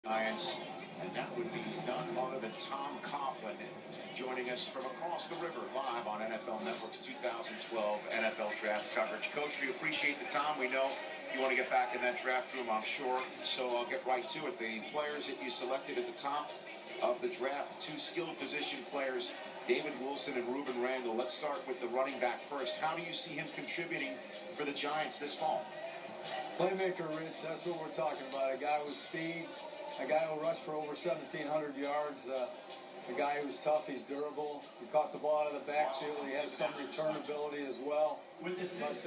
Giants, and that would be none other than Tom Coughlin joining us from across the river live on NFL Network's 2012 NFL Draft coverage. Coach, we appreciate the time. We know you want to get back in that draft room, I'm sure, so I'll get right to it. The players that you selected at the top of the draft, two skilled position players, David Wilson and Rueben Randle. Let's start with the running back first. How do you see him contributing for the Giants this fall? Playmaker, Rich, that's what we're talking about. A guy with speed, a guy who rushed for over 1,700 yards, a guy who's tough, he's durable. He caught the ball out of the backfield. He has some return ability as well. But ACC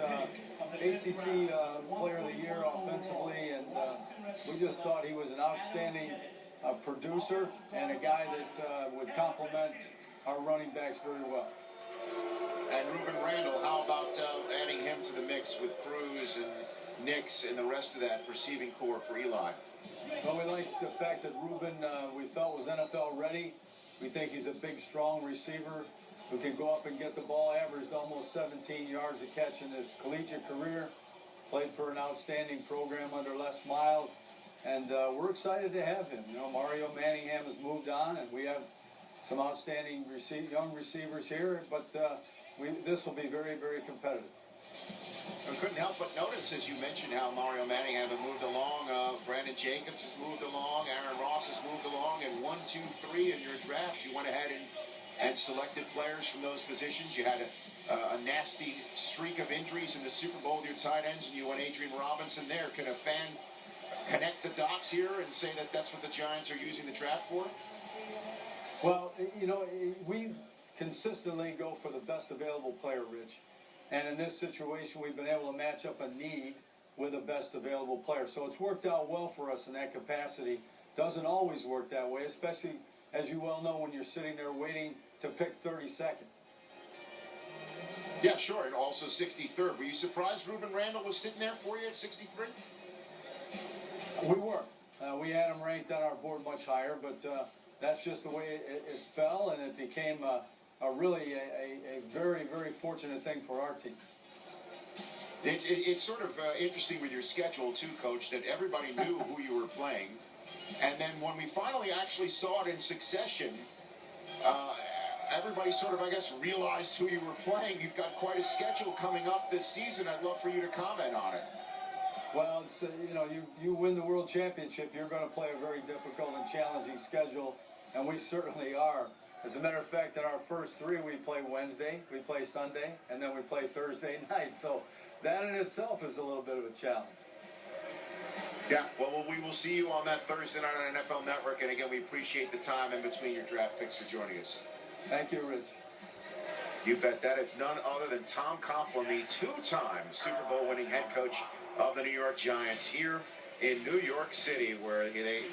Player of the Year offensively, and we just thought he was an outstanding producer and a guy that would complement our running backs very well. And Rueben Randle, how about adding him to the mix with Cruz and Nix and the rest of that receiving core for Eli? Well, we like the fact that Rueben, we felt was NFL ready. We think he's a big, strong receiver who can go up and get the ball. Averaged almost 17 yards a catch in his collegiate career. Played for an outstanding program under Les Miles. And we're excited to have him. You know, Mario Manningham has moved on, and we have some outstanding young receivers here. But this will be very, very competitive. I couldn't help but notice, as you mentioned, how Mario Manningham has moved along. Brandon Jacobs has moved along. Aaron Ross has moved along. And 1, 2, 3 in your draft, you went ahead and selected players from those positions. You had a nasty streak of injuries in the Super Bowl with your tight ends, and you went Adrian Robinson there. Can a fan connect the dots here and say that that's what the Giants are using the draft for? Well, you know, we consistently go for the best available player, Rich. And in this situation, we've been able to match up a need with the best available player. So it's worked out well for us in that capacity. Doesn't always work that way, especially, as you well know, when you're sitting there waiting to pick 32nd. Yeah, sure, and also 63rd. Were you surprised Rueben Randle was sitting there for you at 63? We were. We had him ranked on our board much higher, but that's just the way it fell, and it became really a very, very fortunate thing for our team. It's sort of interesting with your schedule, too, Coach, that everybody knew who you were playing. And then when we finally actually saw it in succession, everybody sort of, I guess, realized who you were playing. You've got quite a schedule coming up this season. I'd love for you to comment on it. Well, it's, you know, you win the World Championship, you're going to play a very difficult and challenging schedule, and we certainly are. As a matter of fact, in our first three, we play Wednesday, we play Sunday, and then we play Thursday night. So that in itself is a little bit of a challenge. Yeah, well, we will see you on that Thursday night on NFL Network. And again, we appreciate the time in between your draft picks for joining us. Thank you, Rich. You bet that. It's none other than Tom Coughlin, the two-time Super Bowl winning head coach of the New York Giants here in New York City, where they